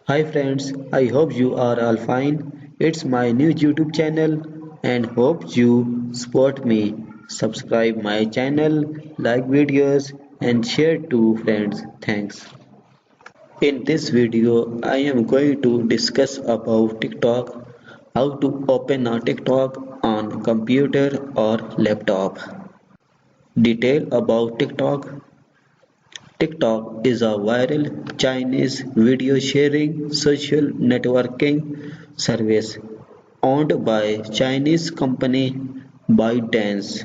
Hi friends, I hope you are all fine. It's my new YouTube channel and hope you support me. Subscribe my channel, like videos and share to friends. Thanks. In this video, I am going to discuss about TikTok, how to open a TikTok on computer or laptop. Detail about TikTok. TikTok is a viral Chinese video sharing social networking service owned by Chinese company ByteDance.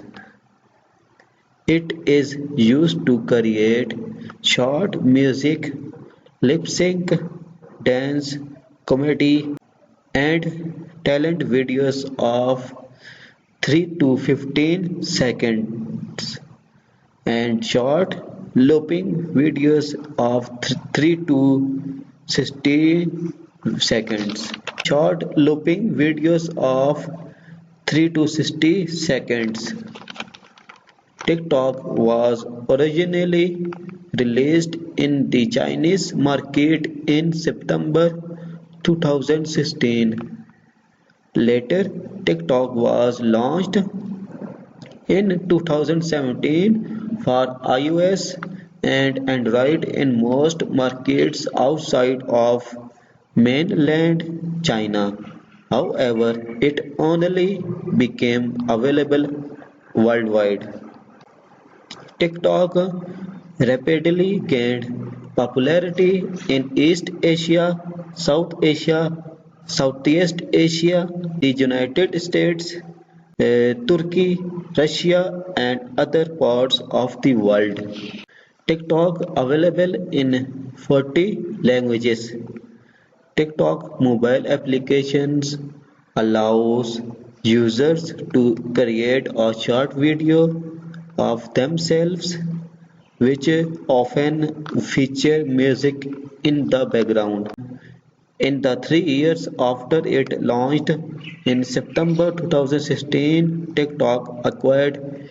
It is used to create short music, lip sync, dance, comedy, and talent videos of 3 to 15 seconds and short looping videos of 3 to 60 seconds. Short looping videos of 3 to 60 seconds. TikTok was originally released in the Chinese market in September 2016. Later, TikTok was launched in 2017 for iOS and Android in most markets outside of mainland China. However, it only became available worldwide. TikTok rapidly gained popularity in East Asia, South Asia, Southeast Asia, the United States, Turkey, Russia, and other parts of the world. TikTok available in 40 languages. TikTok mobile applications allows users to create a short video of themselves which often feature music in the background. In the 3 years after it launched in September 2016, TikTok acquired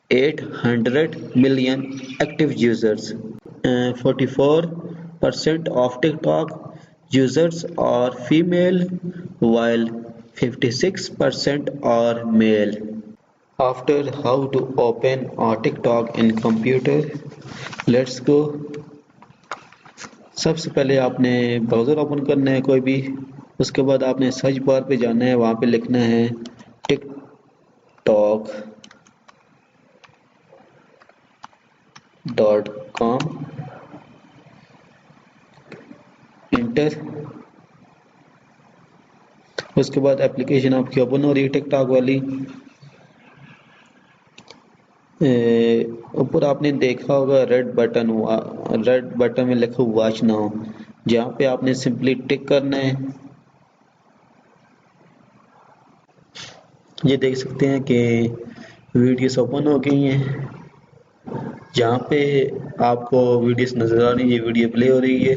800 million active users. 44% of TikTok users are female while 56% are male. After how to open a TikTok in computer, let's go. सबसे पहले आपने browser open करना है कोई भी, उसके बाद आपने सर्च बार पे जाना है, वहाँ पे लिखना है tiktok.com, इंटर। उसके बाद एप्लीकेशन आपकी ओपन हो रही है टिकटॉक वाली। ऊपर आपने देखा होगा रेड बटन में लिखा वॉच नाउ, जहाँ पे आपने सिंपली टिक करना है। ये देख सकते हैं कि वीडियोस ओपन हो गई हैं, जहाँ पे आपको वीडियोस नज़र आ रही है। ये वीडियो प्ले हो रही है,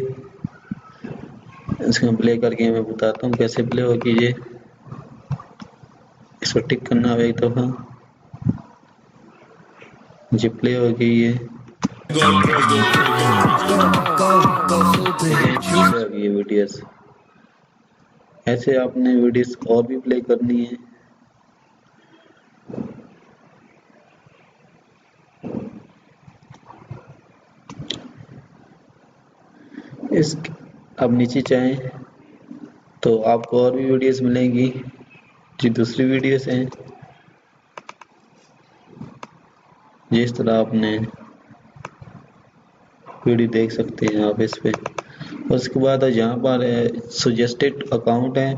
इसको प्ले करके मैं बताता हूँ कैसे प्ले होगी। ये इसको टिक करना है एक दफ़ा, जी प्ले हो गई है। ये वीडियोस ऐसे आपने वीडियोस और भी प्ले करनी है। इस अब नीचे चाहें तो आपको और भी वीडियोस मिलेंगी, जी दूसरी वीडियोस हैं। जिस तरह आपने वीडियो देख सकते हैं आप इस पे। उसके बाद जहाँ पर सजेस्टेड अकाउंट है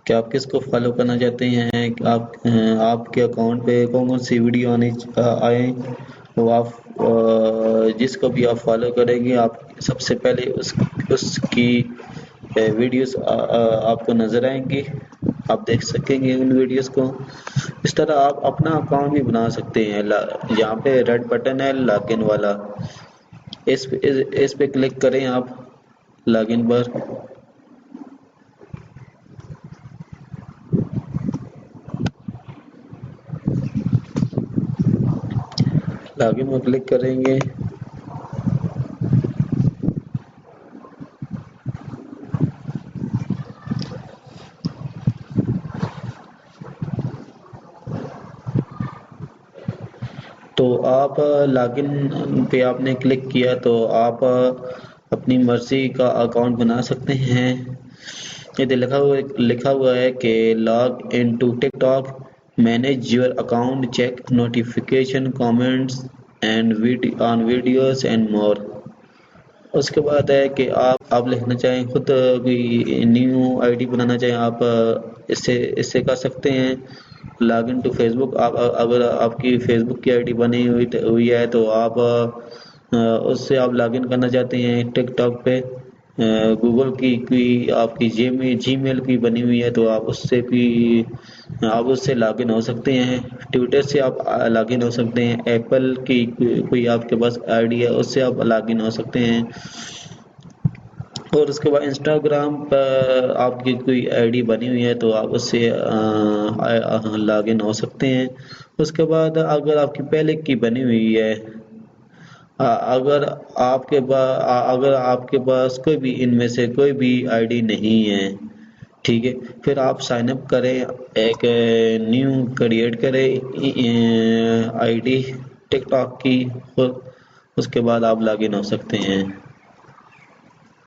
कि आप किसको फॉलो करना चाहते हैं, आप आपके अकाउंट पे कौन कौन सी वीडियो आए, तो आप जिसको भी आप फॉलो करेंगे आप सबसे पहले उसकी वीडियोस आपको नज़र आएंगी, आप देख सकेंगे उन वीडियोस को। इस तरह आप अपना अकाउंट भी बना सकते हैं। यहाँ पे रेड बटन है लॉगिन वाला, इस पे क्लिक करें आप लॉगिन पर। लॉगिन पर क्लिक करेंगे, تو آپ لاگ ان پہ آپ نے کلک کیا تو آپ اپنی مرضی کا اکاؤنٹ بنا سکتے ہیں۔ یہ لکھا ہوا ہے کہ log in to TikTok, manage your account, check notification, comments and on videos and more. اس کے بعد ہے کہ آپ لکھنا چاہیں خود کوئی نیو آئی ڈی بنانا چاہیں آپ اس سے کر سکتے ہیں۔ لاگ ان ٹو فیس بک، اگر آپ کی فیس بک کی آئی ڈی بنی ہوئی ہے تو آپ اس سے آپ لاگ ان کرنا چاہتے ہیں۔ ٹک ٹاک پہ گوگل کی کوئی آپ کی جی میل کی بنی ہوئی ہے تو آپ اس سے لاگ ان ہو سکتے ہیں۔ ٹویٹر سے آپ لاگ ان ہو سکتے ہیں۔ ایپل کی کوئی آپ کے پاس آئی ڈی ہے اس سے آپ لاگ ان ہو سکتے ہیں۔ اور اس کے بعد انسٹاگرام پر آپ کی کوئی آئی ڈی بنی ہوئی ہے تو آپ اس سے لاگ ان ہو سکتے ہیں۔ اس کے بعد اگر آپ کی پہلے کی بنی ہوئی ہے، اگر آپ کے پاس کوئی بھی ان میں سے کوئی بھی آئی ڈی نہیں ہے، ٹھیک ہے، پھر آپ سائن اپ کریں، ایک نیو کریٹ کریں آئی ڈی ٹک ٹاک کی، اس کے بعد آپ لاگ ان ہو سکتے ہیں۔